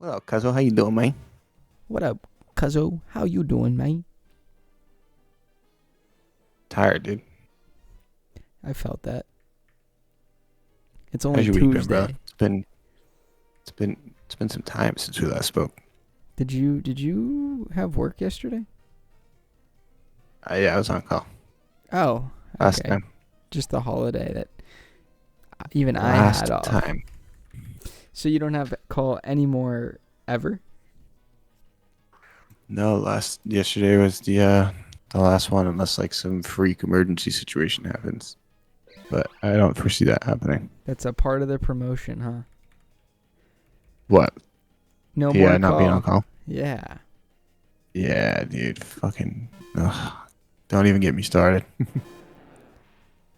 What up, Cuzzo? How you doing, man? What up, cuzzo? How you doing, man? Tired, dude. I felt that. It's How's only your week been, bro? Tuesday. It's been some time since we last spoke. Did you have work yesterday? Yeah, I was on call Oh, last okay. time. Just the holiday that even I Last had off. time. So you don't have call anymore ever? No, last yesterday was the last one, unless like some freak emergency situation happens. But I don't foresee that happening. That's a part of the promotion, huh? What? No Yeah, more not being on call. call. Yeah. Yeah, dude. Fucking. Ugh. Don't even get me started.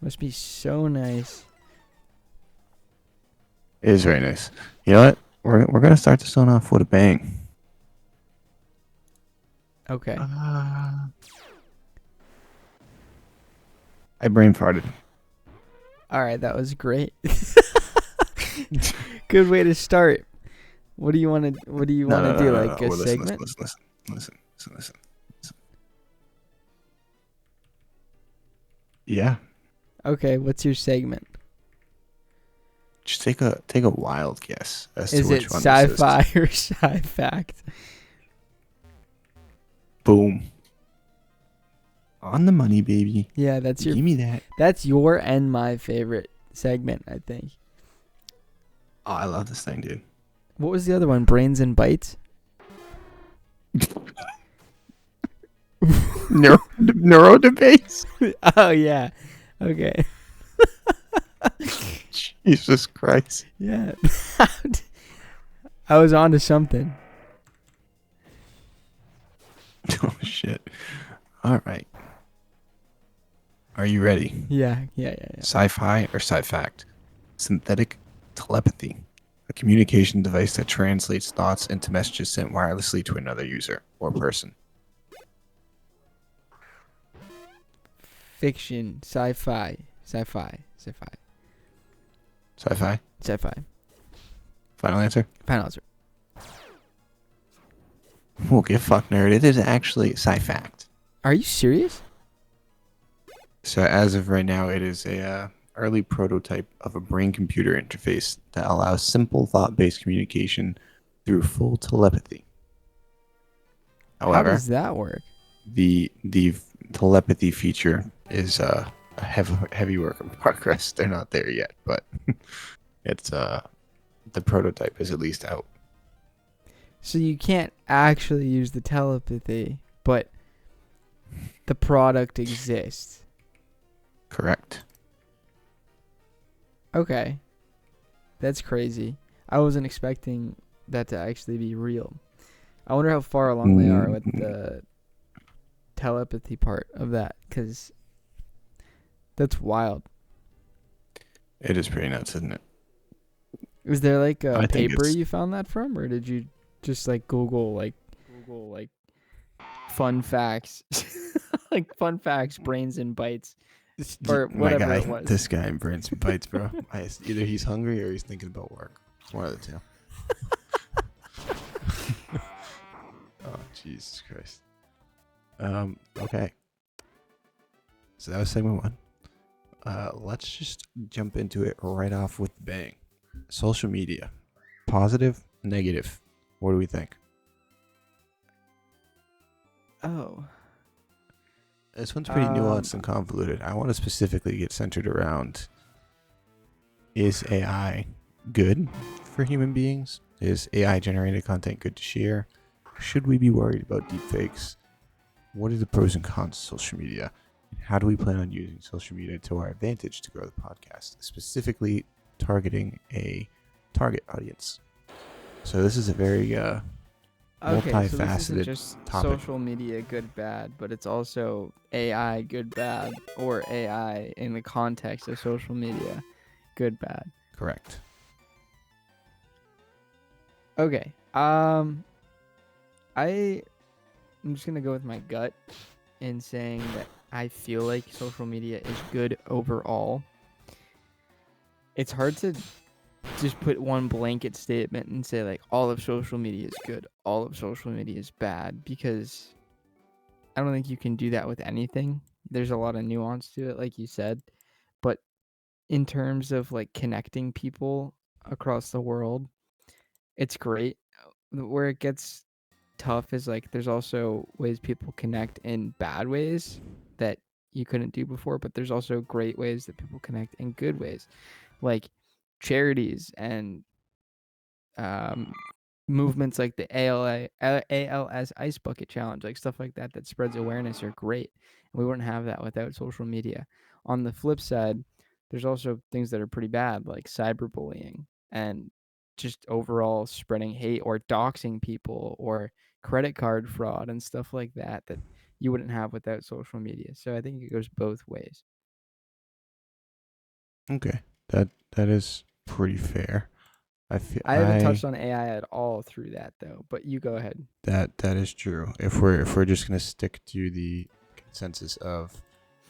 Must be so nice. It is very nice. You know what? We're gonna start this one off with a bang. Okay. Uh, I brain farted. All right, that was great. Good way to start. What do you want to No, no, no, do, no, like no. a Well, listen, segment? listen. Yeah, Okay, what's your segment? just take a wild guess as to Is it which one this is. sci-fi or sci-fact? Boom, on the money, baby. Yeah, Give me that. that's your and my favorite segment, I think. Oh, I love this thing, dude. What was the other one? Brains and Bites? Neuro debates. Oh yeah. Okay. Jesus Christ. Yeah. I was on to something. Oh shit. All right. Are you ready? Yeah. Sci-fi or sci-fact? Synthetic telepathy, a communication device that translates thoughts into messages sent wirelessly to another user or person. Fiction, sci-fi. Sci-fi. Sci-fi. Final answer? Final answer. We'll get fuck nerd. It is actually sci-fact. Are you serious? So as of right now, it is a early prototype of a brain-computer interface that allows simple thought-based communication through full telepathy. How However, does that work? the telepathy feature is a heavy work in progress. They're not there yet, but it's the prototype is at least out. So you can't actually use the telepathy, but the product exists. Correct. Okay. That's crazy. I wasn't expecting that to actually be real. I wonder how far along they are with the telepathy part of that, because that's wild. It is pretty nuts, isn't it? Is there like a I think paper it's you found that from, or did you just like Google like fun facts, like fun facts, brains and bites, or my whatever guy. it was? This guy in Brent's bites, bro. Either he's hungry or he's thinking about work. It's one of the two. Oh, Jesus Christ. Okay. So that was segment one. Let's just jump into it right off with the bang. Social media. Positive, negative. What do we think? Oh, This one's pretty nuanced and convoluted. I want to specifically get centered around, is AI good for human beings? Is AI generated content good to share? Should we be worried about deepfakes? What are the pros and cons of social media? And how do we plan on using social media to our advantage to grow the podcast, specifically targeting a target audience? So this is a very okay. So this isn't multifaceted just topic. social media good bad, but it's also AI good bad, or AI in the context of social media good bad. Correct. Okay. I'm just gonna go with my gut in saying that I feel like social media is good overall. It's hard to just put one blanket statement and say like all of social media is good, all of social media is bad, because I don't think you can do that with anything. There's a lot of nuance to it, like you said. But in terms of like connecting people across the world, it's great. Where it gets tough is like there's also ways people connect in bad ways that you couldn't do before, but there's also great ways that people connect in good ways, like charities and um, movements like the ALS Ice Bucket Challenge, like stuff like that that spreads awareness are great. And we wouldn't have that without social media. On the flip side, there's also things that are pretty bad, like cyberbullying and just overall spreading hate or doxing people or credit card fraud and stuff like that that you wouldn't have without social media. So I think it goes both ways. Okay, that is pretty fair. I feel I haven't touched on AI at all through that though, but you go ahead. that is true. If we're just gonna stick to the consensus of,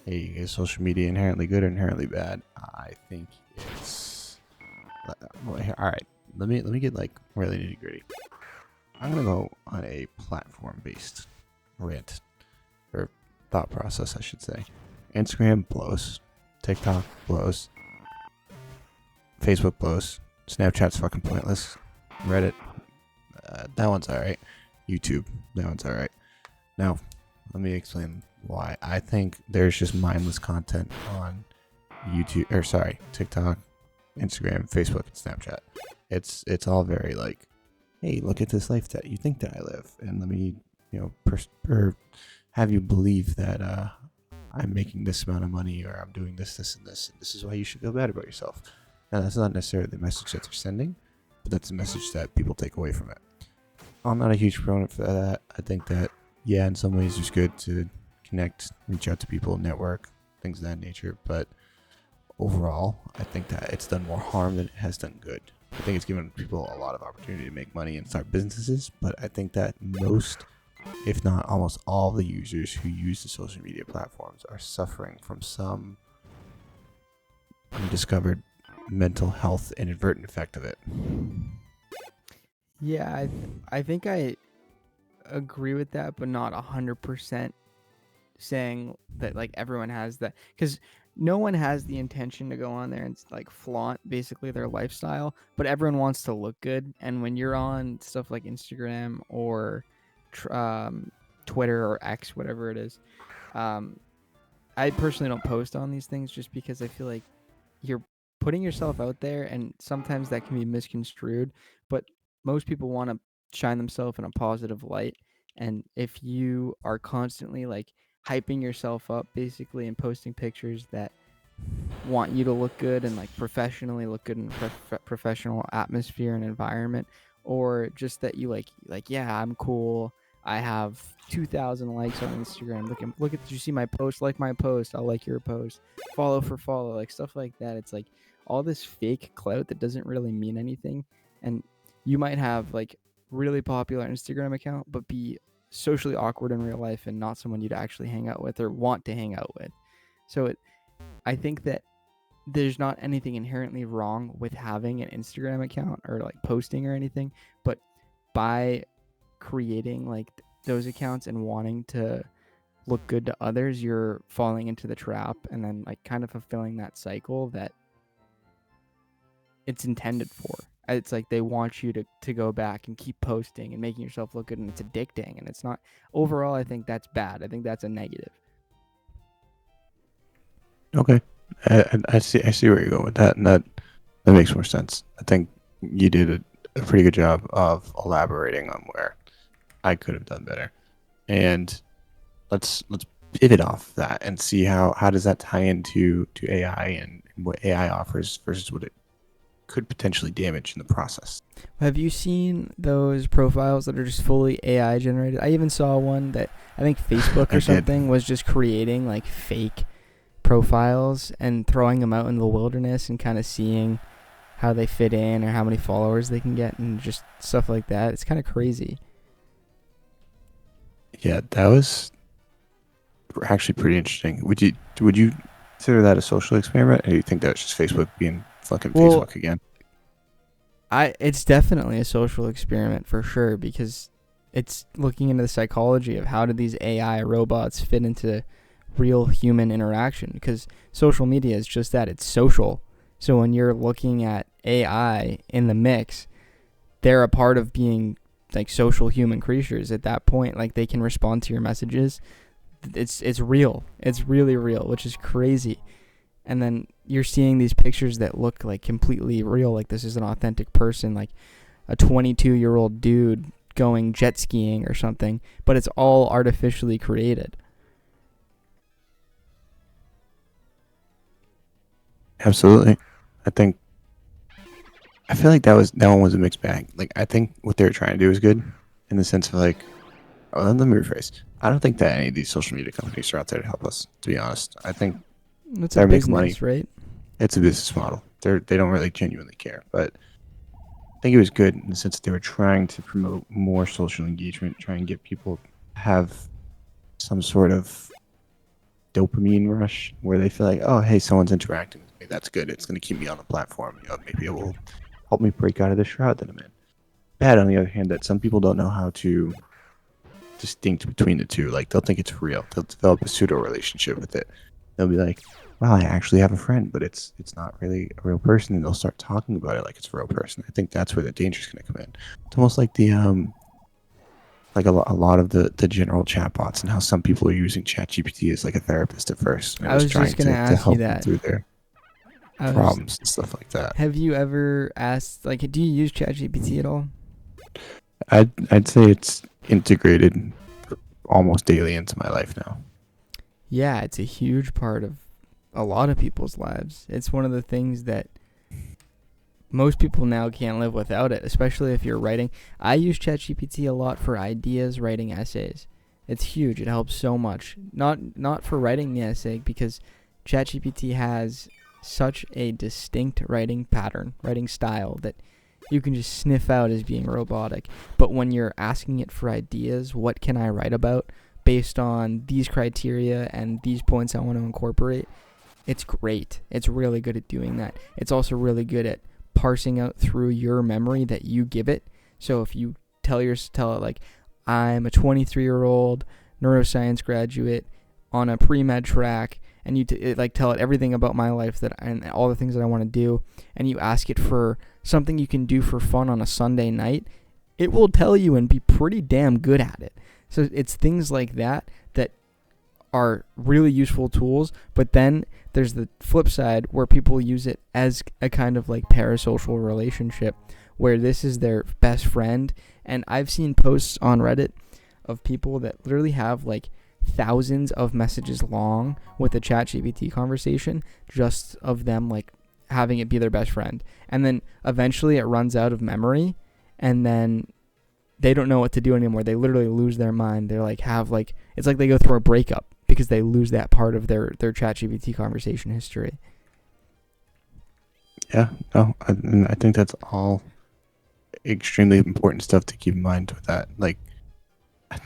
hey, is social media inherently good or inherently bad? I think it's well, all right. Let me get like really nitty gritty. I'm gonna go on a platform based rant or thought process, I should say. Instagram blows, TikTok blows, Facebook blows, Snapchat's fucking pointless, Reddit, that one's alright, YouTube, that one's alright. Now, let me explain why. I think there's just mindless content on YouTube, or sorry, TikTok, Instagram, Facebook, and Snapchat. It's all very like, hey, look at this life that you think that I live, and let me, or have you believe that I'm making this amount of money, or I'm doing this, this, and this, and this is why you should feel bad about yourself. Now, that's not necessarily the message that they're sending, but that's the message that people take away from it. I'm not a huge proponent for that. I think that, yeah, in some ways it's good to connect, reach out to people, network, things of that nature, but overall, I think that it's done more harm than it has done good. I think it's given people a lot of opportunity to make money and start businesses, but I think that most, if not almost all, the users who use the social media platforms are suffering from some undiscovered mental health inadvertent effect of it. Yeah, I think I agree with that, but not 100% saying that like everyone has that, because no one has the intention to go on there and like flaunt basically their lifestyle, but everyone wants to look good. And when you're on stuff like Instagram or Twitter or X, whatever it is, I personally don't post on these things just because I feel like you're putting yourself out there, and sometimes that can be misconstrued. But most people want to shine themselves in a positive light, and if you are constantly like hyping yourself up basically and posting pictures that want you to look good and like professionally look good in professional atmosphere and environment, or just that you like yeah, I'm cool, I have 2,000 likes on Instagram, look at, did you see my post, like my post, I'll like your post, follow for follow, like stuff like that. It's like all this fake clout that doesn't really mean anything. And you might have like really popular Instagram account but be socially awkward in real life and not someone you'd actually hang out with or want to hang out with. So I think that there's not anything inherently wrong with having an Instagram account or like posting or anything, but by creating like those accounts and wanting to look good to others, you're falling into the trap and then like kind of fulfilling that cycle that it's intended for. It's like they want you to go back and keep posting and making yourself look good, and it's addicting, and it's not. Overall, I think that's bad. I think that's a negative. Okay, I see where you're going with that, and that makes more sense. I think you did a pretty good job of elaborating on where I could have done better. And let's pivot off that and see how does that tie into AI and what AI offers versus what it could potentially damage in the process. Have you seen those profiles that are just fully AI generated? I even saw one that I think Facebook or something was just creating like fake profiles and throwing them out in the wilderness and kind of seeing how they fit in or how many followers they can get and just stuff like that. It's kind of crazy. Yeah, that was actually pretty interesting. Would you consider that a social experiment, or do you think that was just Facebook being fucking Facebook again? It's definitely a social experiment for sure, because it's looking into the psychology of how do these AI robots fit into real human interaction, because social media is just that, it's social. So when you're looking at AI in the mix, they're a part of being like social human creatures at that point. Like they can respond to your messages. It's real. It's really real, which is crazy. And then you're seeing these pictures that look like completely real, like this is an authentic person, like a 22-year-old dude going jet skiing or something, but it's all artificially created. Absolutely. I think I feel like that one was a mixed bag. Like I think what they were trying to do is good in the sense of like, oh, let me rephrase. I don't think that any of these social media companies are out there to help us. To be honest, I think It's a they're making money. business, right? It's a business model. They don't really genuinely care. But I think it was good in the sense that they were trying to promote more social engagement, try and get people to have some sort of dopamine rush where they feel like, oh, hey, someone's interacting with me. That's good. It's going to keep me on the platform. Maybe it will help me break out of the shroud that I'm in. Bad, on the other hand, that some people don't know how to distinct between the two. Like they'll think it's real. They'll develop a pseudo relationship with it. They'll be like, "Wow, I actually have a friend, but it's not really a real person." And they'll start talking about it like it's a real person. I think that's where the danger is going to come in. It's almost like the like a lot of the general chatbots and how some people are using ChatGPT as like a therapist at first. And it I was was trying just gonna to ask you help them that. through their problems and stuff like that. Have you ever asked, like, do you use ChatGPT at all? I'd say it's integrated almost daily into my life now. Yeah, it's a huge part of a lot of people's lives. It's one of the things that most people now can't live without it, especially if you're writing. I use ChatGPT a lot for ideas, writing essays. It's huge. It helps so much. Not for writing the essay, because ChatGPT has such a distinct writing pattern, writing style that you can just sniff out as being robotic. But when you're asking it for ideas, what can I write about based on these criteria and these points I want to incorporate, it's great. It's really good at doing that. It's also really good at parsing out through your memory that you give it. So if you tell it like, I'm a 23-year-old neuroscience graduate on a pre-med track, and you tell it everything about my life and all the things that I want to do, and you ask it for something you can do for fun on a Sunday night, it will tell you and be pretty damn good at it. So it's things like that that are really useful tools, but then there's the flip side where people use it as a kind of like parasocial relationship where this is their best friend. And I've seen posts on Reddit of people that literally have like thousands of messages long with a ChatGPT conversation, just of them like having it be their best friend. And then eventually it runs out of memory, and then they don't know what to do anymore. They literally lose their mind. They're like, it's like they go through a breakup because they lose that part of their ChatGPT conversation history. Yeah, no, I think that's all extremely important stuff to keep in mind with that. Like, I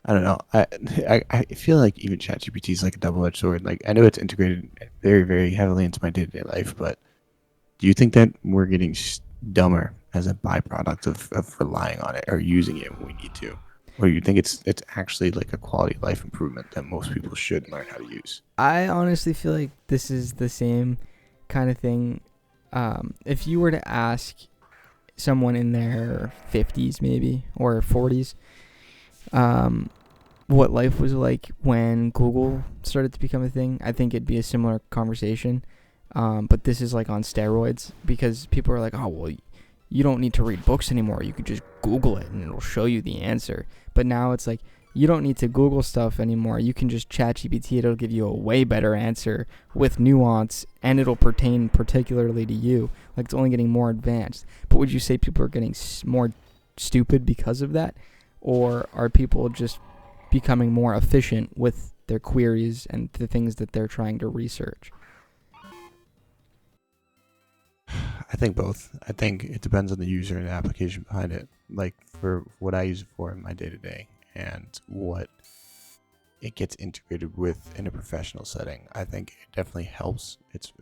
don't know. I feel like even ChatGPT is like a double-edged sword. Like, I know it's integrated very, very heavily into my day-to-day life, but do you think that we're getting dumber as a byproduct of relying on it or using it when we need to? Or you think it's actually like a quality of life improvement that most people should learn how to use? I honestly feel like this is the same kind of thing. If you were to ask someone in their 50s maybe or 40s what life was like when Google started to become a thing, I think it'd be a similar conversation. But this is like on steroids, because people are like, oh, well, you don't need to read books anymore. You could just Google it and it'll show you the answer. But now it's like, you don't need to Google stuff anymore. You can just ChatGPT. It'll give you a way better answer with nuance, and it'll pertain particularly to you. Like, it's only getting more advanced. But would you say people are getting more stupid because of that? Or are people just becoming more efficient with their queries and the things that they're trying to research? I think both. I think it depends on the user and the application behind it. Like for what I use it for in my day-to-day and what it gets integrated with in a professional setting, I think it definitely helps. It's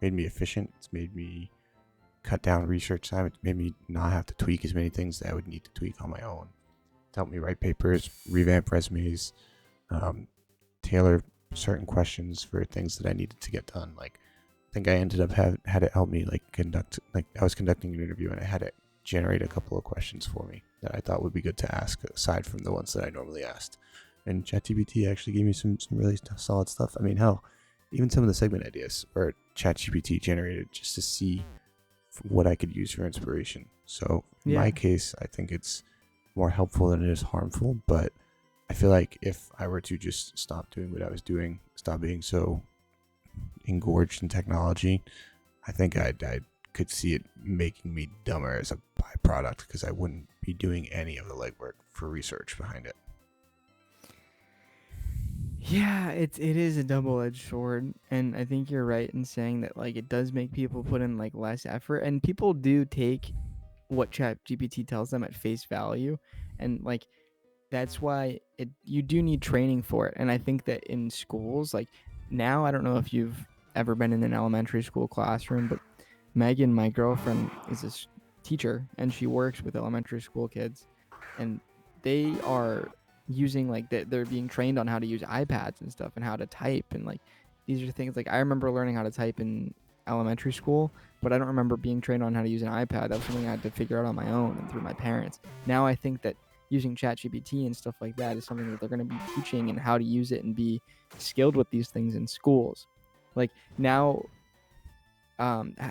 made me efficient. It's made me cut down research time. It made me not have to tweak as many things that I would need to tweak on my own. It helped me write papers, revamp resumes, tailor certain questions for things that I needed to get done. Like, I think I ended up had it help me I was conducting an interview and I had it generate a couple of questions for me that I thought would be good to ask aside from the ones that I normally asked. And ChatGPT actually gave me some really solid stuff. I mean, hell, even some of the segment ideas were ChatGPT generated just to see what I could use for inspiration. So in my case, I think it's more helpful than it is harmful. But I feel like if I were to just stop doing what I was doing, stop being so engorged in technology, I think I could see it making me dumber as a byproduct because I wouldn't be doing any of the legwork for research behind it. Yeah, it is a double-edged sword, and I think you're right in saying that like it does make people put in like less effort, and people do take what ChatGPT tells them at face value, and like that's why you do need training for it. And I think that in schools, like now, I don't know if you've ever been in an elementary school classroom, but Megan, my girlfriend, is a teacher, and she works with elementary school kids, and they are using like they're being trained on how to use iPads and stuff and how to type, and like these are things like I remember learning how to type in elementary school, but I don't remember being trained on how to use an iPad. That was something I had to figure out on my own and through my parents. Now I think that using ChatGPT and stuff like that is something that they're going to be teaching and how to use it and be skilled with these things in schools. Like now,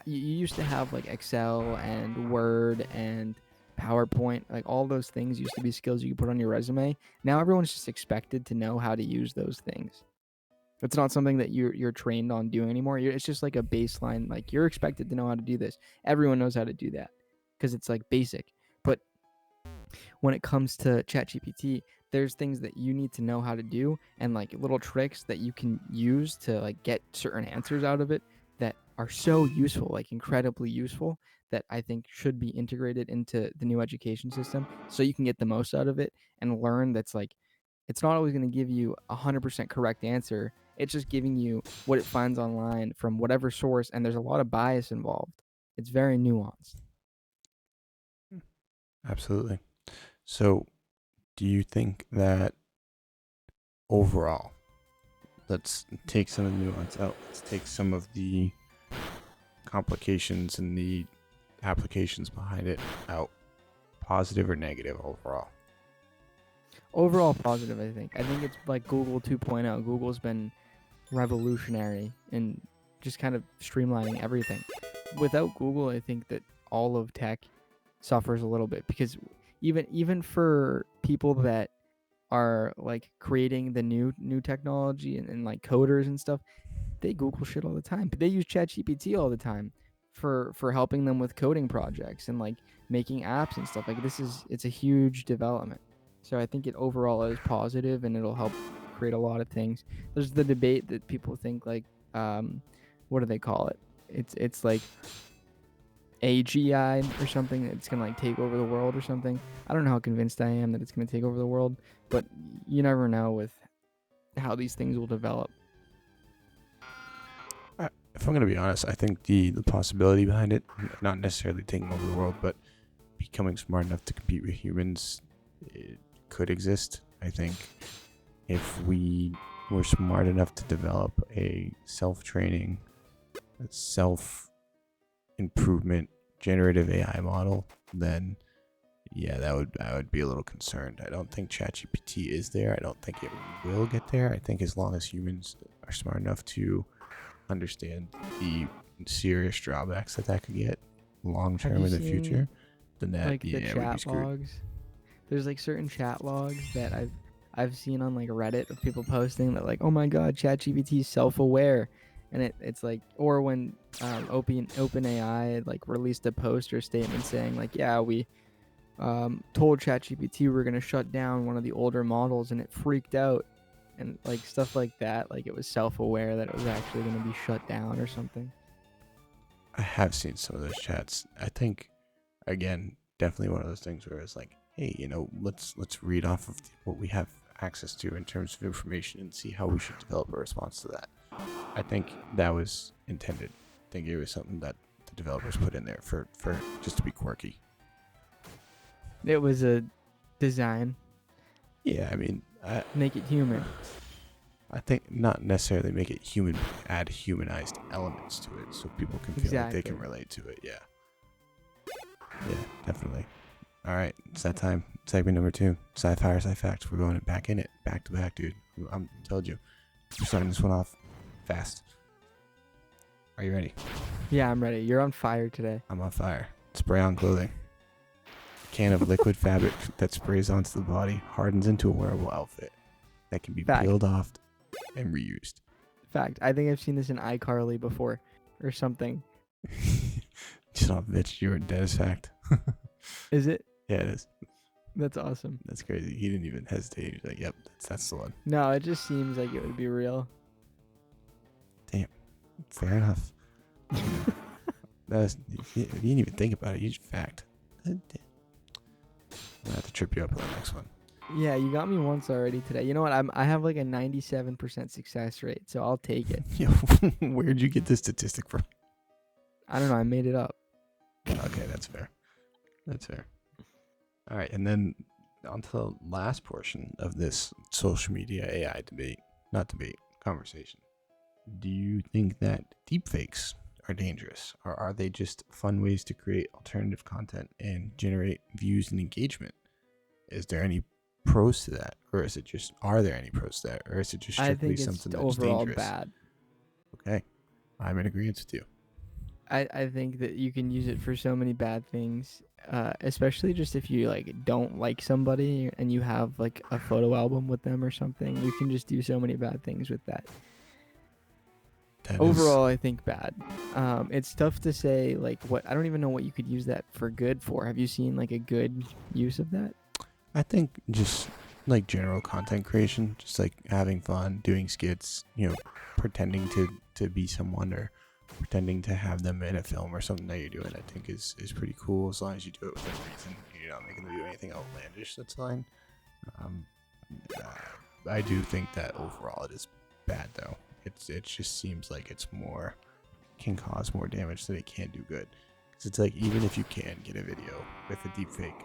you used to have like Excel and Word and PowerPoint, like all those things used to be skills you could put on your resume. Now everyone's just expected to know how to use those things. It's not something that you're trained on doing anymore. It's just like a baseline. Like you're expected to know how to do this. Everyone knows how to do that because it's like basic. But when it comes to ChatGPT, there's things that you need to know how to do and like little tricks that you can use to like get certain answers out of it that are so useful, like incredibly useful, that I think should be integrated into the new education system so you can get the most out of it and learn. That's like, it's not always going to give you 100% correct answer. It's just giving you what it finds online from whatever source, and there's a lot of bias involved. It's very nuanced. Absolutely. So, do you think that overall, let's take some of the nuance out, let's take some of the complications and the applications behind it out, positive or negative overall? Overall positive, I think. I think it's like Google 2.0. Google's been revolutionary in just kind of streamlining everything. Without Google, I think that all of tech suffers a little bit because even for people that are like creating the new technology and like coders and stuff, they Google shit all the time. But they use ChatGPT all the time for helping them with coding projects and like making apps and stuff. Like it's a huge development. So I think it overall is positive and it'll help create a lot of things. There's the debate that people think like what do they call it? It's like AGI or something that's gonna like take over the world or something. I don't know how convinced I am that it's gonna take over the world, but you never know with how these things will develop. If I'm going to be honest, I think the possibility behind it, not necessarily taking over the world, but becoming smart enough to compete with humans, it could exist. I think if we were smart enough to develop a self-training, self-improvement generative AI model, then yeah, I would be a little concerned. I don't think ChatGPT is there. I don't think it will get there. I think as long as humans are smart enough to understand the serious drawbacks that could get long term in the future, then that like the chat logs? There's like certain chat logs that I've seen on like Reddit of people posting that like, oh my god, ChatGPT is self-aware, and it's like, or when OpenAI like released a post or statement saying like, yeah, we told ChatGPT we're gonna shut down one of the older models and it freaked out. And like stuff like that, like it was self-aware that it was actually going to be shut down or something. I have seen some of those chats. I think, again, definitely one of those things where it's like, hey, let's read off of what we have access to in terms of information and see how we should develop a response to that. I think that was intended. I think it was something that developers put in there for just to be quirky. It was a design. Yeah, I mean, Make it human. I think not necessarily make it human, but add humanized elements to it so people can feel like they can Exactly. relate to it. Yeah. Yeah, definitely. All right, it's that time. Segment number 2, sci-fi or sci-facts. We're going back in it, back to back, dude. I'm told you. We're starting this one off fast. Are you ready? Yeah, I'm ready. You're on fire today. I'm on fire. Spray on clothing. Can of liquid fabric that sprays onto the body hardens into a wearable outfit that can be Fact. peeled off and reused. Fact. I think I've seen this in iCarly before, or something. Just off bitch, you were dead as fact. Is it? Yeah, it is. That's awesome. That's crazy. He didn't even hesitate. He was like, "Yep, that's the one." No, it just seems like it would be real. Fair enough. You didn't even think about it. You just fact. I'm gonna have to trip you up on the next one. Yeah, you got me once already today. You know what? I have like a 97% success rate, so I'll take it. Yo, where'd you get this statistic from? I don't know. I made it up. Okay, that's fair. That's fair. All right, and then on to the last portion of this social media AI conversation. Do you think that deepfakes are dangerous, or are they just fun ways to create alternative content and generate views and engagement? Is there any pros to that, or are there any pros to that, or is it just I strictly think it's something that's overall dangerous? bad. Okay, I'm in agreement with you. I think that you can use it for so many bad things, especially just if you like don't like somebody and you have like a photo album with them or something. You can just do so many bad things with that. That Overall, I think bad. It's tough to say like what. I don't even know what you could use that for good for. Have you seen like a good use of that? I think just like general content creation, just like having fun, doing skits, pretending to be someone or pretending to have them in a film or something that you're doing, I think is pretty cool as long as you do it within reason. You're not making them do anything outlandish. That's fine. I do think that overall it is bad though. It just seems like can cause more damage than it can do good. Because it's like even if you can get a video with a deepfake,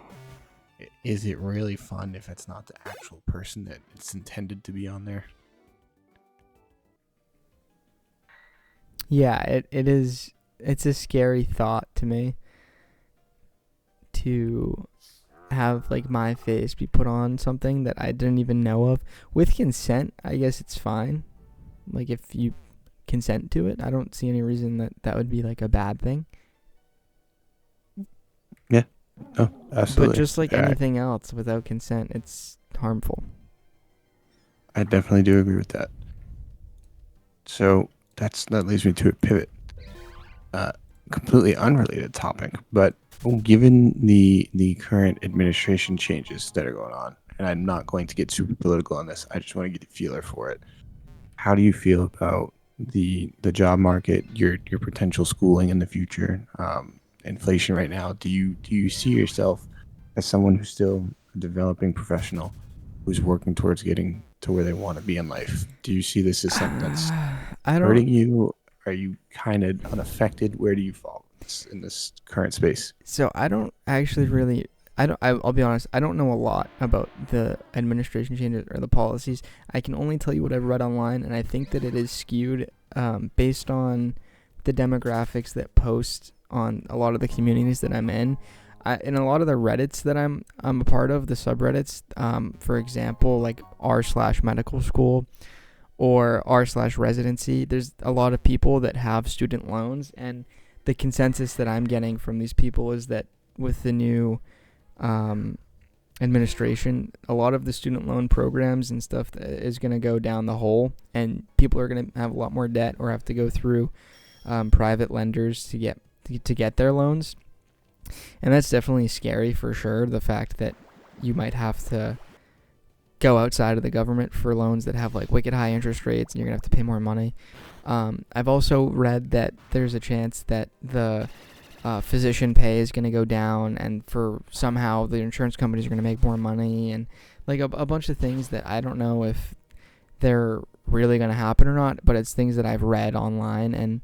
is it really fun if it's not the actual person that it's intended to be on there? Yeah, it is. It's a scary thought to me to have like my face be put on something that I didn't even know of. With consent, I guess it's fine. Like if you consent to it, I don't see any reason that would be like a bad thing. Oh, absolutely. But just like All right. anything else, without consent, it's harmful. I definitely do agree with that. So that leads me to a pivot. Completely unrelated topic, but given the current administration changes that are going on, and I'm not going to get super political on this, I just want to get a feeler for it. How do you feel about the job market, your potential schooling in the future, inflation right now? Do you see yourself as someone who's still a developing professional who's working towards getting to where they want to be in life? Do you see this as something that's hurting you? Are you kind of unaffected? Where do you fall in this current space? So I don't actually really. I'll be honest. I don't know a lot about the administration changes or the policies. I can only tell you what I've read online, and I think that it is skewed based on the demographics that post on a lot of the communities that I'm in. In a lot of the Reddits that I'm a part of, the subreddits, for example, like r/medical school or r/residency, there's a lot of people that have student loans, and the consensus that I'm getting from these people is that with the new administration, a lot of the student loan programs and stuff is going to go down the hole, and people are going to have a lot more debt or have to go through private lenders to get their loans. And that's definitely scary for sure, the fact that you might have to go outside of the government for loans that have like wicked high interest rates and you're going to have to pay more money. I've also read that there's a chance that the physician pay is going to go down, and for somehow the insurance companies are going to make more money, and like a bunch of things that I don't know if they're really going to happen or not, but it's things that I've read online. And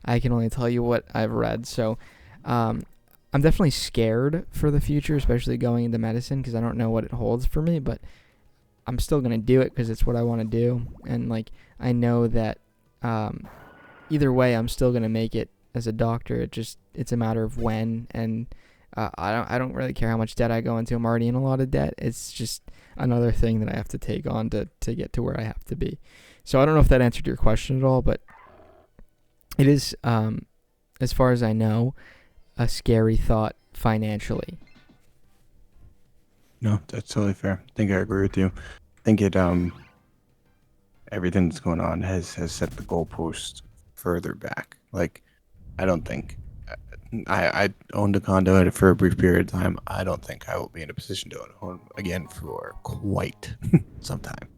I can only tell you what I've read. So, I'm definitely scared for the future, especially going into medicine, because I don't know what it holds for me. But I'm still gonna do it because it's what I want to do, and like I know that either way, I'm still gonna make it as a doctor. It's a matter of when, and I don't really care how much debt I go into. I'm already in a lot of debt. It's just another thing that I have to take on to get to where I have to be. So I don't know if that answered your question at all, but it is, as far as I know, a scary thought financially. No, that's totally fair. I think I agree with you. I think everything that's going on has set the goalpost further back. Like, I don't think I owned a condo for a brief period of time. I don't think I will be in a position to own a home again for quite some time.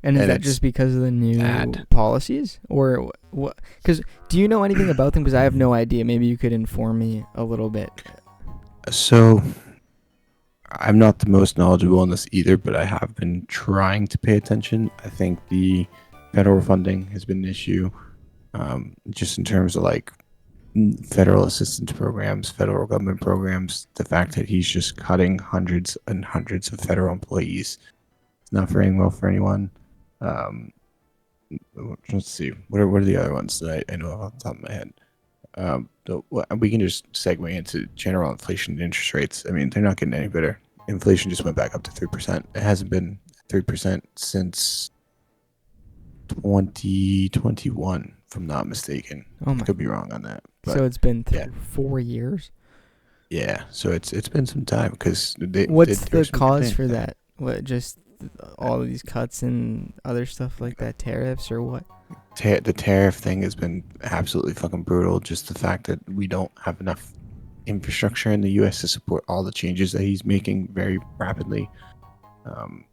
And is And that it's just because of the new bad. policies, or what? Because do you know anything about them? Because I have no idea. Maybe you could inform me a little bit. So I'm not the most knowledgeable on this either, but I have been trying to pay attention. I think the federal funding has been an issue, just in terms of like federal assistance programs, federal government programs. The fact that he's just cutting hundreds and hundreds of federal employees, it's not faring well for anyone. Um, let's see, what are the other ones that I know off the top of my head? We can just segue into general inflation and interest rates. I mean, they're not getting any better. Inflation just went back up to 3%. It hasn't been 3% since 2021, if I'm not mistaken. Oh I my! could be wrong on that. But So it's been yeah, 4 years. yeah. So it's been some time because What's there the was some good cause things for there. that? What, just all of these cuts and other stuff like that, tariffs or what? The tariff thing has been absolutely fucking brutal. Just the fact that we don't have enough infrastructure in the U.S. to support all the changes that he's making very rapidly. Um,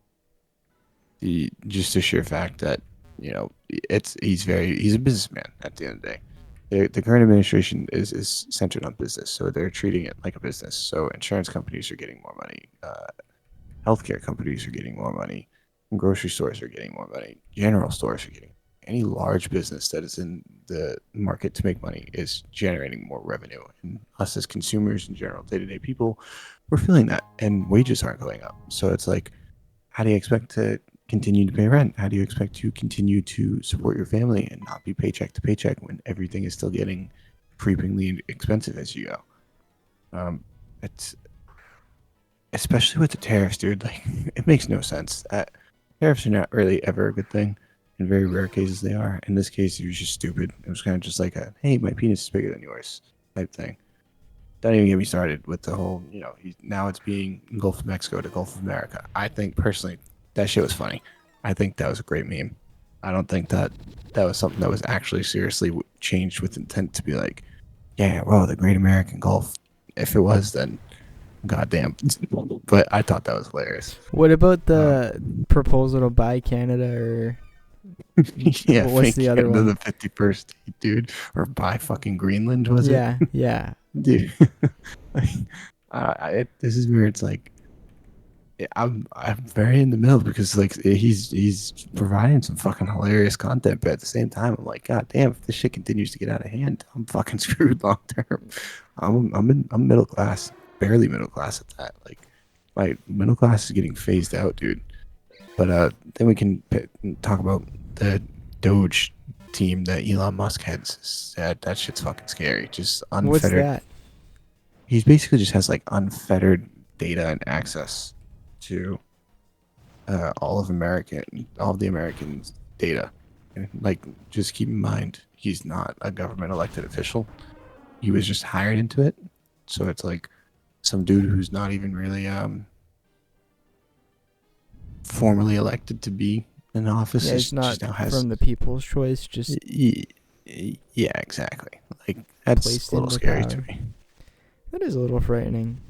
the just the sheer fact that he's a businessman at the end of the day. The current administration is centered on business, so they're treating it like a business. So insurance companies are getting more money, healthcare companies are getting more money, and grocery stores are getting more money, general stores are getting. Any large business that is in the market to make money is generating more revenue, and us as consumers and general day-to-day people, we're feeling that, and wages aren't going up. So it's like, how do you expect to continue to pay rent? How do you expect to continue to support your family and not be paycheck to paycheck when everything is still getting creepingly expensive as you go? It's especially with the tariffs, dude. Like, it makes no sense. Tariffs are not really ever a good thing. In very rare cases, they are. In this case, it was just stupid. It was kind of just like a, hey, my penis is bigger than yours type thing. Don't even get me started with the whole, now it's being Gulf of Mexico to Gulf of America. I think personally that shit was funny. I think that was a great meme. I don't think that was something that was actually seriously changed with intent to be like, yeah, well, the Great American Gulf. If it was, then goddamn. But I thought that was hilarious. What about the proposal to buy Canada, or Yeah, what's the other one? The 51st state, dude, or buy fucking Greenland, was it? Yeah, yeah. Dude, like, this is where it's like, I'm very in the middle because like he's providing some fucking hilarious content, but at the same time I'm like, god damn, if this shit continues to get out of hand, I'm fucking screwed long term. I'm middle class, barely middle class at that. Like, my middle class is getting phased out, dude. But then we can talk about the Doge team that Elon Musk heads. That shit's fucking scary. Just What's unfettered. that? He basically just has like unfettered data and access to all of the Americans' data. And, like, just keep in mind, he's not a government elected official. He was just hired into it. So it's like some dude who's not even really formally elected to be in office. Yeah, it's not just now has. from the people's choice, just Yeah, exactly. Like, that's placed a little into scary to power. me. That is a little frightening.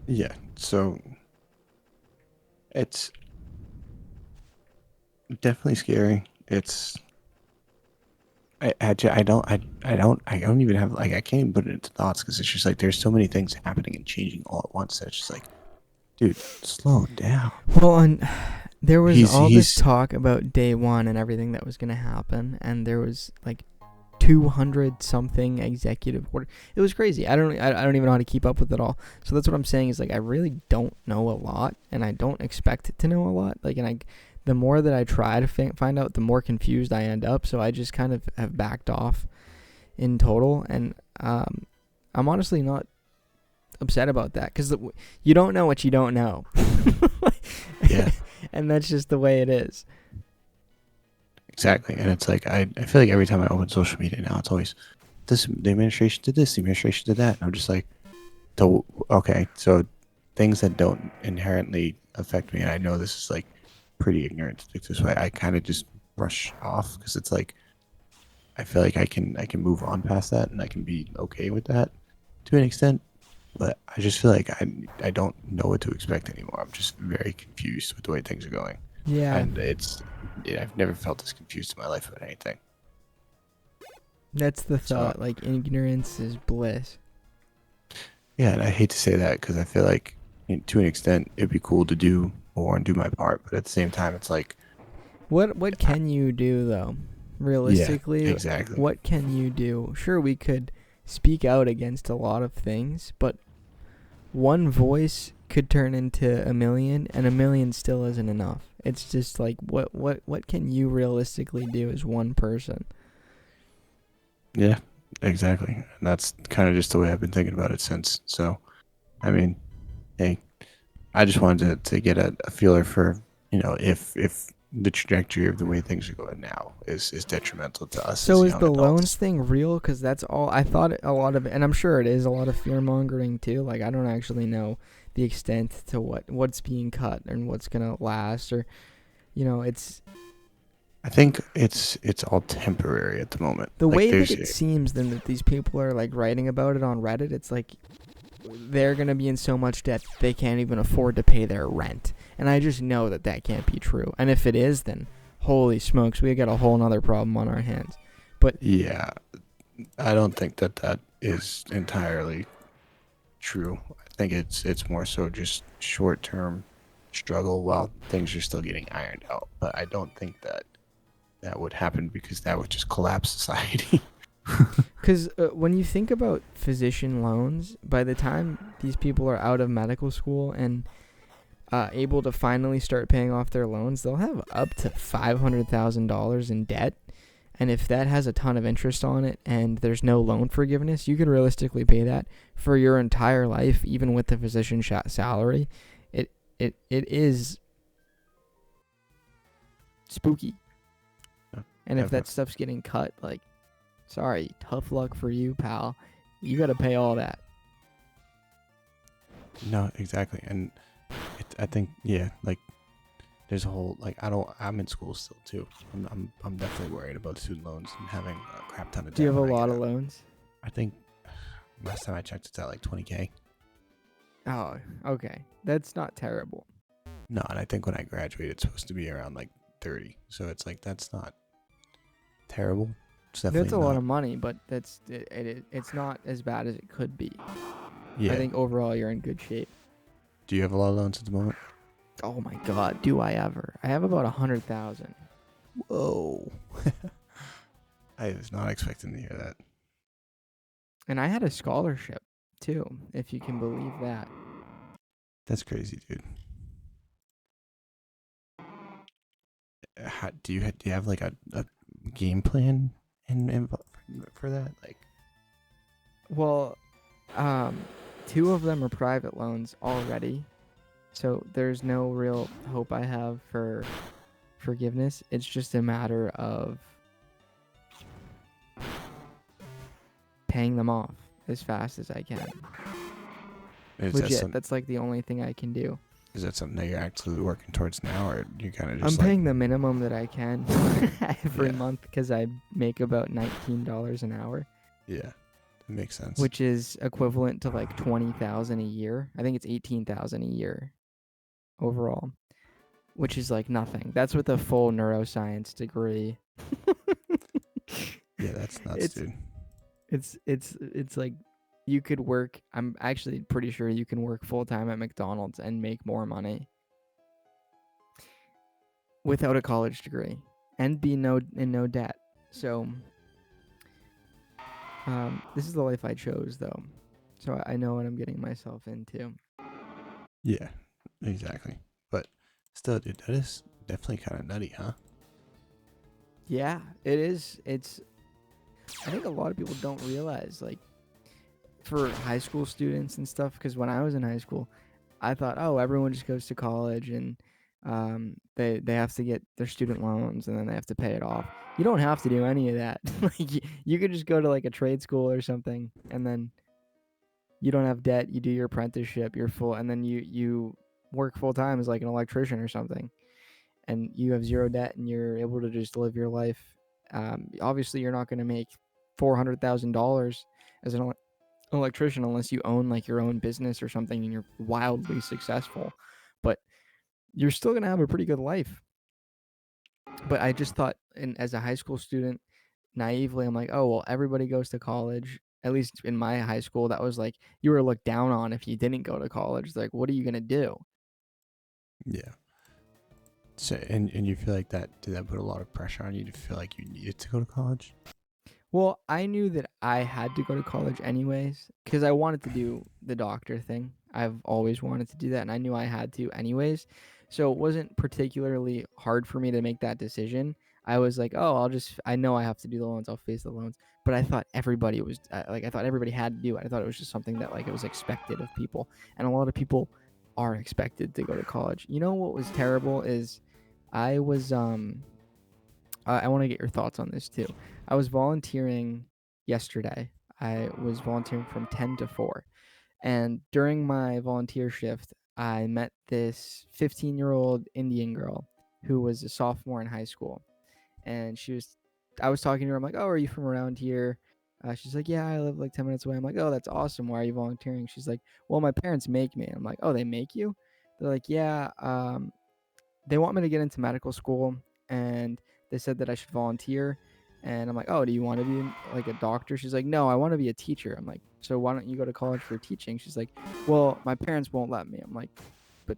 Yeah, so it's definitely scary. It's I don't even have, like, I can't even put it into thoughts because it's just like there's so many things happening and changing all at once. That it's just like, dude, slow down. Well, and There was he's all this he's talk about day one and everything that was going to happen, and there was like 200 something executive order. It was crazy. I don't even know how to keep up with it all. So that's what I'm saying is like I really don't know a lot, and I don't expect to know a lot. Like, and the more that I try to find out, the more confused I end up. So I just kind of have backed off in total, and I'm honestly not upset about that because you don't know what you don't know. yeah, And that's just the way it is. exactly. And it's like I feel like every time I open social media now, it's always this. The administration did this. The administration did that. And I'm just like, okay, so things that don't inherently affect me, and I know this is like pretty ignorant to think this way. I kind of just brush off because it's like I feel like I can move on past that, and I can be okay with that to an extent. But I just feel like I don't know what to expect anymore. I'm just very confused with the way things are going, Yeah, and I've never felt this confused in my life about anything. that's the So thought. Like, ignorance is bliss. yeah, and I hate to say that because I feel like to an extent it'd be cool to do more and do my part, but at the same time it's like What I- can you do though? yeah, Realistically, exactly. what can you do? Sure, we could speak out against a lot of things, but one voice could turn into a million, and a million still isn't enough. It's just like what can you realistically do as one person? Yeah, exactly. And that's kind of just the way I've been thinking about it since. So, I mean, hey, I just wanted to get a feeler for, if the trajectory of the way things are going now is detrimental to us So as is young the loans adults. thing real? Because that's all I thought. A lot of it, and I'm sure it is a lot of fear mongering too. Like I don't actually know the extent to what's being cut and what's gonna last, or it's I think it's all temporary at the moment. the Like way that there's it seems. Then that these people are like writing about it on Reddit. It's like they're gonna be in so much debt they can't even afford to pay their rent, and I just know that that can't be true. And if it is, then holy smokes, we got a whole nother problem on our hands. But yeah, I don't think that is entirely true. I think it's more so just short term struggle while things are still getting ironed out. But I don't think that would happen because that would just collapse society. because when you think about physician loans, by the time these people are out of medical school and able to finally start paying off their loans, they'll have up to $500,000 in debt. And if that has a ton of interest on it and there's no loan forgiveness, you could realistically pay that for your entire life, even with the physician salary. It is spooky. And if that Definitely. stuff's getting cut, like, sorry, tough luck for you, pal. You got to pay all that. No, exactly. And I think yeah, like there's a whole like I'm in school still too. I'm definitely worried about student loans and having a crap ton of Do you debt have a when I lot get of out. loans? I think last time I checked, it's at like 20K. Oh, okay. That's not terrible. No, and I think when I graduate, it's supposed to be around like 30. So it's like that's not terrible. It's That's definitely a lot not. of money, but it's not as bad as it could be. I Yeah. think overall you're in good shape. Do you have a lot of loans at the moment? Oh my God, do I ever? I have about 100,000. Whoa. I was not expecting to hear that. And I had a scholarship too, if you can believe that. That's crazy, dude. Do you have like a game plan for that? Like, Well, um, two of them are private loans already, so there's no real hope I have for forgiveness. It's just a matter of paying them off as fast as I can. is that Legit, some that's like the only thing I can do. is that something that you're actually working towards now, or you kind of I'm just like paying the minimum that I can every yeah, month because I make about $19 an hour, yeah, that makes sense. which is equivalent to like 20,000 a year. I think it's 18,000 a year overall, which is like nothing. That's with a full neuroscience degree. Yeah, that's nuts, It's dude. it's like you could work. I'm actually pretty sure you can work full time at McDonald's and make more money. without a college degree and be in no debt. So this is the life I chose, though. So I know what I'm getting myself into. Yeah, exactly. But still, dude, that is definitely kind of nutty, huh? Yeah, it is. I think a lot of people don't realize, like, for high school students and stuff, because when I was in high school, I thought, oh, everyone just goes to college and they have to get their student loans and then they have to pay it off. You don't have to do any of that. Like you could just go to like a trade school or something, and then you don't have debt. You do your apprenticeship, you're full, and then you work full time as like an electrician or something, and you have zero debt and you're able to just live your life. Obviously, you're not going to make $400,000 as an electrician unless you own like your own business or something and you're wildly successful, but you're still going to have a pretty good life. But I just thought, as a high school student, naively, I'm like, oh, well, everybody goes to college. At least in my high school, that was like, you were looked down on if you didn't go to college. It's like, what are you going to do? Yeah. So, and you feel like did that put a lot of pressure on you to feel like you needed to go to college? Well, I knew that I had to go to college anyways because I wanted to do the doctor thing. I've always wanted to do that, and I knew I had to anyways. So it wasn't particularly hard for me to make that decision. I was like, oh, I know I have to do the loans. I'll face the loans. But I thought everybody was I thought everybody had to do it. I thought it was just something that like it was expected of people, and a lot of people are expected to go to college. You know what was terrible is I was I want to get your thoughts on this too. I was volunteering yesterday. I was volunteering from 10 to 4. And during my volunteer shift, I met this 15-year-old Indian girl who was a sophomore in high school. And I was talking to her. I'm like, oh, are you from around here? She's like, yeah, I live like 10 minutes away. I'm like, oh, that's awesome. Why are you volunteering? She's like, well, my parents make me. I'm like, oh, they make you? They're like, yeah, they want me to get into medical school, and they said that I should volunteer. And I'm like, oh, do you want to be like a doctor? She's like, no, I want to be a teacher. I'm like, so why don't you go to college for teaching? She's like, well, my parents won't let me. I'm like, but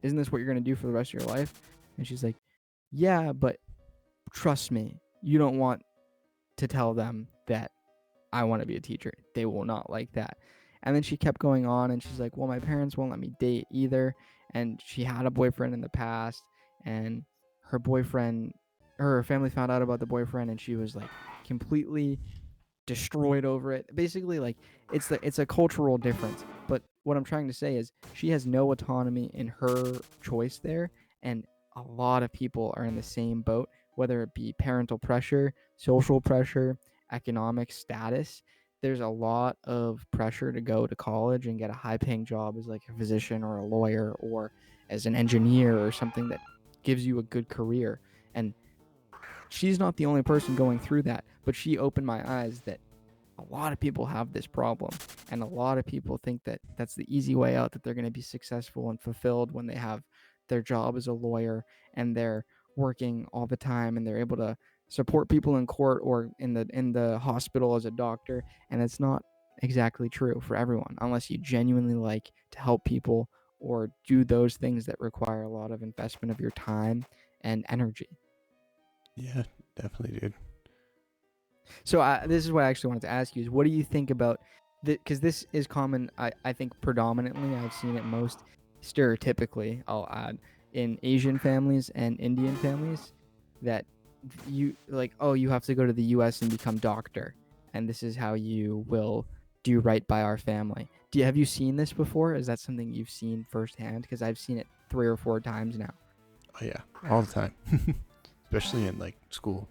isn't this what you're going to do for the rest of your life? And she's like, yeah, but trust me, you don't want to tell them that I want to be a teacher. They will not like that. And then she kept going on, and she's like, well, my parents won't let me date either. And she had a boyfriend in the past, and her family found out about the boyfriend, and she was like completely destroyed over it. Basically, like it's a cultural difference. But what I'm trying to say is she has no autonomy in her choice there, and a lot of people are in the same boat, whether it be parental pressure, social pressure, economic status. There's a lot of pressure to go to college and get a high paying job as like a physician or a lawyer or as an engineer or something that gives you a good career. And she's not the only person going through that, but she opened my eyes that a lot of people have this problem, and a lot of people think that that's the easy way out, that they're going to be successful and fulfilled when they have their job as a lawyer and they're working all the time and they're able to support people in court or in the hospital as a doctor. And it's not exactly true for everyone unless you genuinely like to help people or do those things that require a lot of investment of your time and energy. Yeah, definitely, dude. So this is what I actually wanted to ask you is, what do you think about because this is common, I think predominantly I've seen it most stereotypically, I'll add, in Asian families and Indian families, that you like, oh, you have to go to the US and become doctor, and this is how you will do right by our family. Have you seen this before? Is that something you've seen firsthand? Because I've seen it 3 or 4 times now. Oh yeah, all the time. Especially in like school.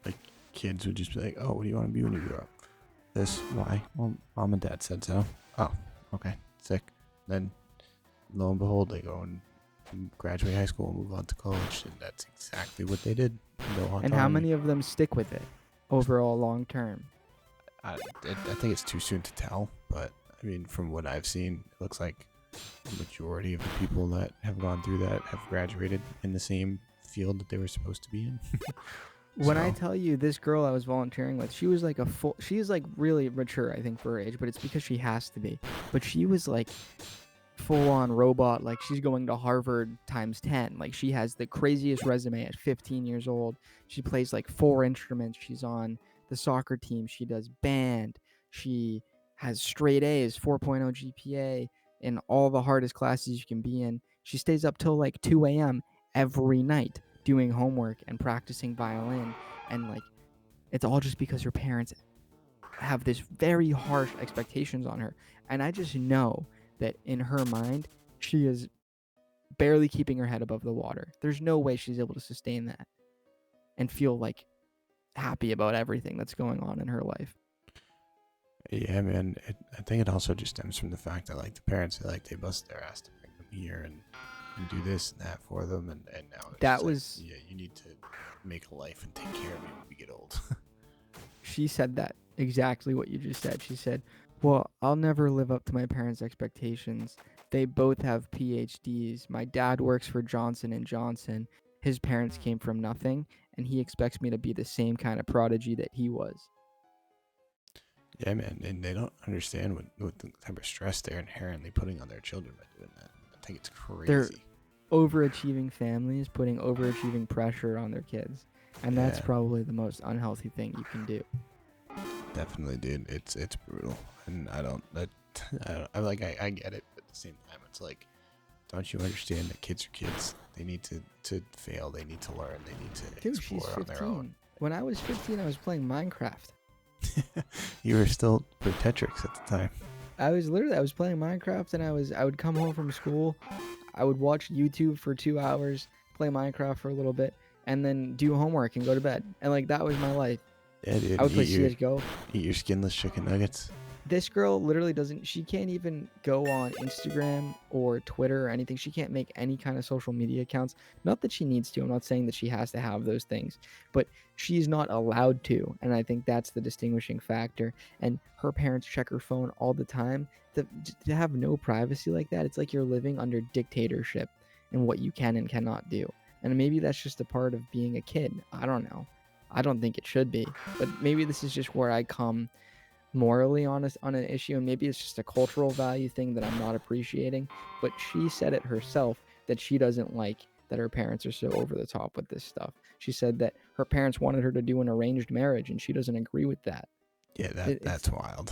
Like kids would just be like, "Oh, what do you want to be when you grow up?" This, why? Well, mom and dad said so. Oh, okay, sick. Then, lo and behold, they go and graduate high school and move on to college, and that's exactly what they did. No And how many of them stick with it overall long term? I think it's too soon to tell, but I mean, from what I've seen, it looks like the majority of the people that have gone through that have graduated in the same field that they were supposed to be in. When I tell you, this girl I was volunteering with, she was like she's like really mature, I think, for her age, but it's because she has to be. But she was like full on robot. Like, she's going to Harvard times 10. Like, she has the craziest resume at 15 years old. She plays like 4 instruments. She's on the soccer team. She does band. She has straight A's, 4.0 GPA in all the hardest classes you can be in. She stays up till like 2 a.m. every night doing homework and practicing violin. And like, it's all just because her parents have this very harsh expectations on her. And I just know that in her mind, she is barely keeping her head above the water. There's no way she's able to sustain that and feel like happy about everything that's going on in her life. Yeah, man. I think it also just stems from the fact that like the parents, they bust their ass to bring them here and do this and that for them, and now it's That just was like, yeah, you need to make a life and take care of me when we get old. she said that exactly what you just said. She said, well, I'll never live up to my parents' expectations. They both have PhDs. My dad works for Johnson and Johnson. His parents came from nothing, and he expects me to be the same kind of prodigy that he was. Yeah, man, and they don't understand what the type of stress they're inherently putting on their children by doing that. I think it's crazy. They're overachieving families putting overachieving pressure on their kids, and that's Yeah. probably the most unhealthy thing you can do. Definitely, dude. It's brutal, and I get it, but at the same time, it's like, don't you understand that kids are kids? They need to fail. They need to learn. They need to Dude, she's explore on their own. 15. When I was 15, I was playing Minecraft. You were still for Tetrix at the time. I was playing Minecraft, and I would come home from school, I would watch YouTube for 2 hours, play Minecraft for a little bit, and then do homework and go to bed. And like, that was my life. Yeah, dude. I would play eat your, CS:GO. eat your skinless chicken nuggets. This girl literally she can't even go on Instagram or Twitter or anything. She can't make any kind of social media accounts. Not that she needs to. I'm not saying that she has to have those things, but she's not allowed to. And I think that's the distinguishing factor. And her parents check her phone all the time. To have no privacy like that, it's like you're living under dictatorship in what you can and cannot do. And maybe that's just a part of being a kid. I don't know. I don't think it should be. But maybe this is just where I come morally honest on an issue, and maybe it's just a cultural value thing that I'm not appreciating. But she said it herself that she doesn't like that her parents are so over the top with this stuff. She said that her parents wanted her to do an arranged marriage, and she doesn't agree with that. Yeah, that's wild.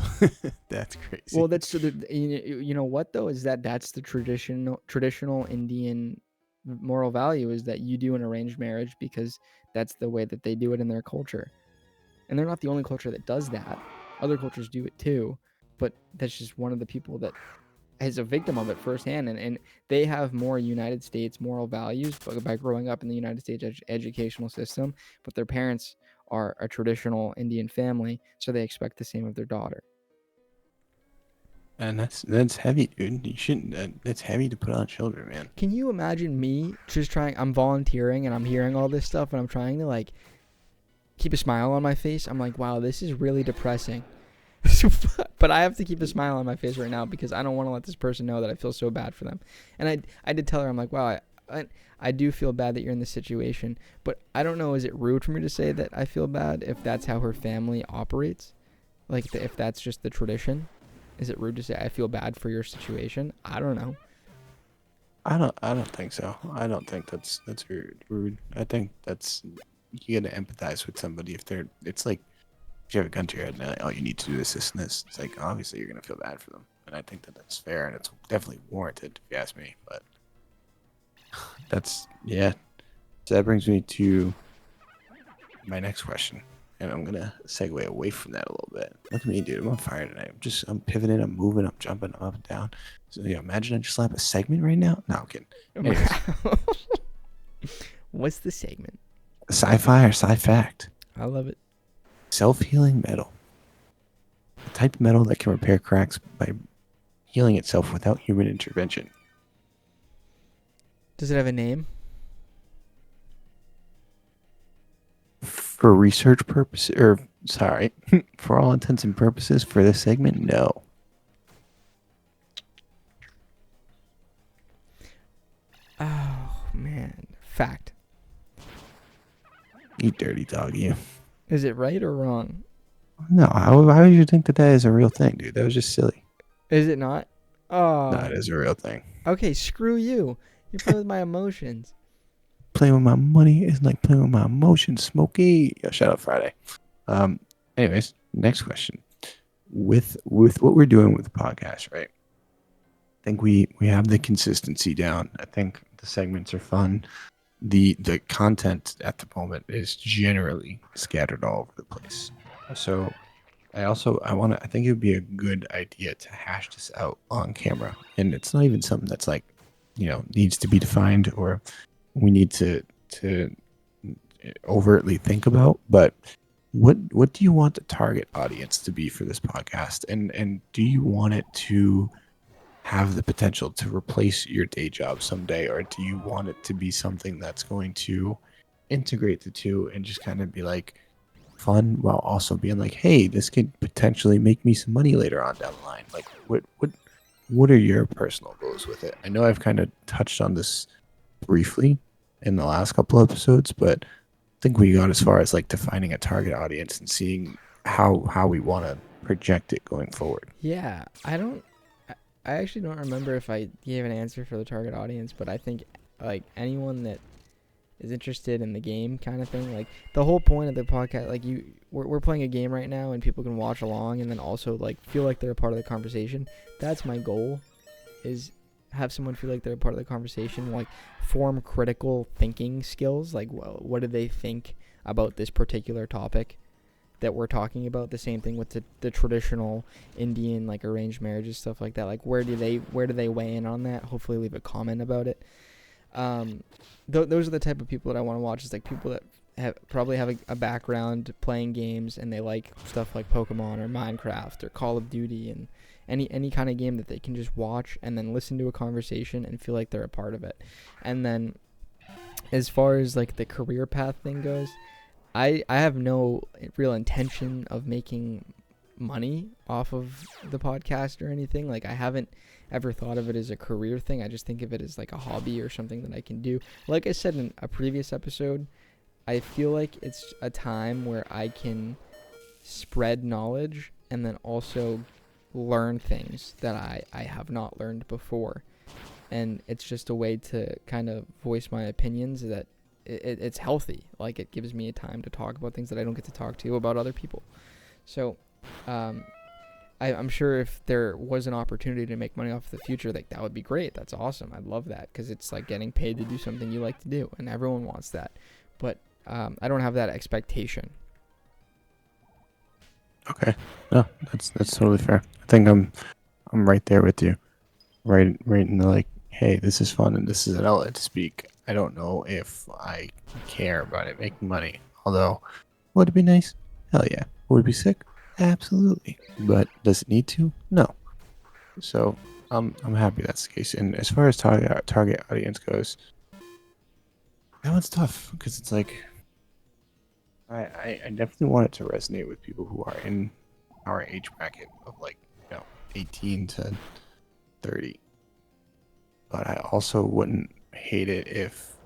That's crazy. Well, that's so you know what though, is that's the traditional Indian moral value, is that you do an arranged marriage because that's the way that they do it in their culture. And they're not the only culture that does that. Other cultures do it too, but that's just one of the people that is a victim of it firsthand. And they have more United States moral values by growing up in the United States educational system, but their parents are a traditional Indian family, so they expect the same of their daughter. And that's heavy, dude. You shouldn't. That's heavy to put on children, man. Can you imagine me just I'm volunteering and I'm hearing all this stuff and I'm trying to like keep a smile on my face? I'm like, wow, this is really depressing. But I have to keep a smile on my face right now because I don't want to let this person know that I feel so bad for them. And I did tell her, I'm like, wow, I do feel bad that you're in this situation, but I don't know, is it rude for me to say that I feel bad if that's how her family operates? Like, if that's just the tradition? Is it rude to say I feel bad for your situation? I don't know. I don't think so. I don't think that's rude. I think that's, you gotta empathize with somebody if it's like, if you have a gun to your head and they're like, oh, you need to do this and this. It's like, obviously you're gonna feel bad for them, and I think that's fair and it's definitely warranted if you ask me. But that's, yeah. So that brings me to my next question, and I'm gonna segue away from that a little bit. Look at me, dude. I'm on fire tonight. I'm pivoting. I'm moving. I'm jumping up and down. So yeah, imagine I just slap a segment right now. No, I'm kidding. Anyways, What's the segment? sci-fi or sci-fact? I love it. Self-healing metal. A type of metal that can repair cracks by healing itself without human intervention. Does it have a name? For research purposes, or sorry, for all intents and purposes, for this segment, no. Oh, man. Fact. You dirty dog, you. Is it right or wrong? No, why would you think that is a real thing, dude? That was just silly. Is it not? No, Oh, it is a real thing. okay. Screw you. You're playing with my emotions. Playing with my money is like playing with my emotions, Smokey. Yo, shout out Friday. Um, anyways, next question. With what we're doing with the podcast, right? I think we have the consistency down. I think the segments are fun. The content at the moment is generally scattered all over the place. So I think it would be a good idea to hash this out on camera. And it's not even something that's like, needs to be defined or we need to overtly think about, but what do you want the target audience to be for this podcast? And do you want it to have the potential to replace your day job someday, or do you want it to be something that's going to integrate the two and just kind of be like fun while also being like, hey, this could potentially make me some money later on down the line? Like, what are your personal goals with it? I know I've kind of touched on this briefly in the last couple episodes, but I think we got as far as like defining a target audience and seeing how we want to project it going forward. Yeah, I don't. I actually don't remember if I gave an answer for the target audience, but I think like anyone that is interested in the game kind of thing, like the whole point of the podcast, like we're playing a game right now and people can watch along and then also like feel like they're a part of the conversation. That's my goal, is have someone feel like they're a part of the conversation, like form critical thinking skills, like what do they think about this particular topic that we're talking about. The same thing with the traditional Indian like arranged marriages, stuff like that. Like where do they weigh in on that? Hopefully leave a comment about it. Those are the type of people that I want to watch. Is like people that probably have a background playing games and they like stuff like Pokemon or Minecraft or Call of Duty and any kind of game that they can just watch and then listen to a conversation and feel like they're a part of it. And then as far as like the career path thing goes, I have no real intention of making money off of the podcast or anything. Like I haven't ever thought of it as a career thing. I just think of it as like a hobby or something that I can do. Like I said in a previous episode, I feel like it's a time where I can spread knowledge and then also learn things that I have not learned before. And it's just a way to kind of voice my opinions that it's healthy. Like it gives me a time to talk about things that I don't get to talk to about other people. So I'm sure if there was an opportunity to make money off the future, like that would be great. That's awesome. I'd love that because it's like getting paid to do something you like to do, and everyone wants that. But I don't have that expectation. Okay, no, that's totally fair. I think I'm right there with you. Right in the like, hey, this is fun and this is an outlet to speak. I don't know if I care about it making money. Although, would it be nice? Hell yeah. Would it be sick? Absolutely. But does it need to? No. So I'm happy that's the case. And as far as target audience goes, that one's tough because it's like I definitely want it to resonate with people who are in our age bracket of like 18 to 30. But I also wouldn't hate it if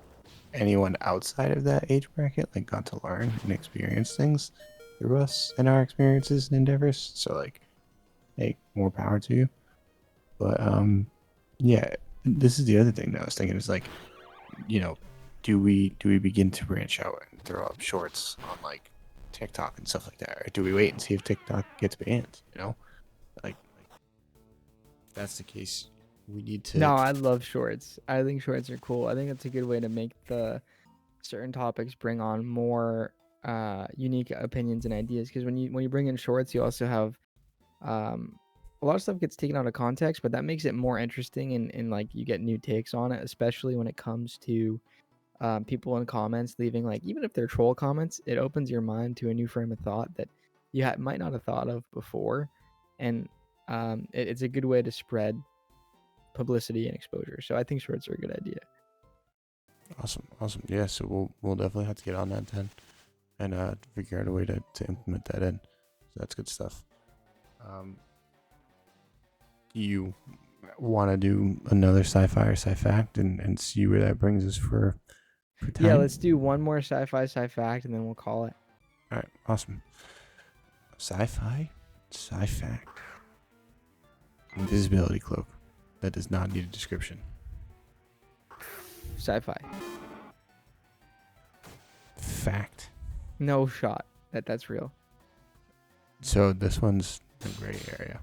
anyone outside of that age bracket like got to learn and experience things through us and our experiences and endeavors. So like, hey, more power to you. But yeah, this is the other thing that I was thinking is like, you know, do we begin to branch out and throw up shorts on like TikTok and stuff like that, or do we wait and see if TikTok gets banned? Like if that's the case, we need to. No, I love shorts. I think shorts are cool. I think it's a good way to make the certain topics bring on more unique opinions and ideas. Because when you bring in shorts, you also have a lot of stuff gets taken out of context, but that makes it more interesting and like you get new takes on it, especially when it comes to people in comments leaving, like, even if they're troll comments, it opens your mind to a new frame of thought that you might not have thought of before. And it's a good way to spread publicity and exposure. So I think shorts are a good idea. Awesome. Yeah, so we'll definitely have to get on that then, and figure out a way to implement that in. So that's good stuff. You want to do another sci-fi or sci-fact and see where that brings us for time? Yeah, let's do one more sci-fi sci-fact and then we'll call it. All right, awesome. Sci-fi, sci-fact. Invisibility cloak. that does not need a description. Sci-fi. Fact. No shot that that's real. So this one's a gray area.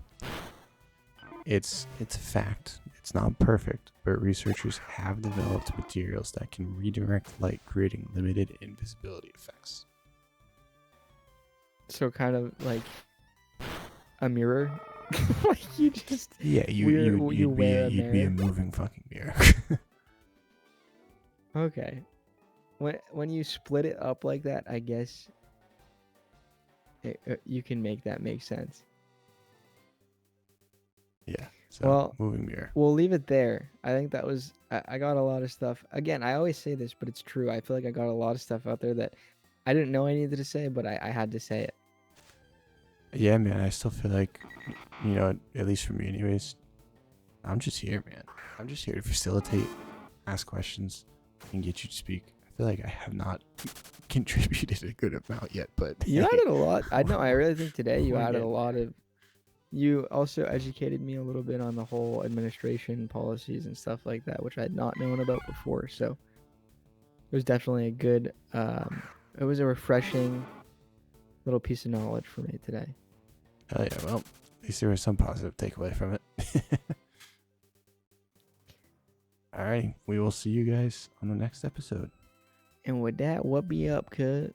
It's a fact. It's not perfect, but researchers have developed materials that can redirect light, creating limited invisibility effects. So kind of like a mirror. Like you just Yeah, you'd be a moving fucking mirror. Okay. When you split it up like that, I guess you can make that make sense. Yeah. So Well, moving mirror. we'll leave it there. I think that was I got a lot of stuff. Again, I always say this, but it's true. I feel like I got a lot of stuff out there that I didn't know I needed to say, but I had to say it. Yeah, man. I still feel like, at least for me, anyways. I'm just here, man. I'm just here to facilitate, ask questions, and get you to speak. I feel like I have not contributed a good amount yet, but You hey, added a lot. I know. I really think today you We're added a getting lot of. You also educated me a little bit on the whole administration policies and stuff like that, which I had not known about before. So it was definitely a good. It was a refreshing little piece of knowledge for me today. hell yeah. Well, at least there was some positive takeaway from it. Alrighty, we will see you guys on the next episode. And with that, what be up, cut?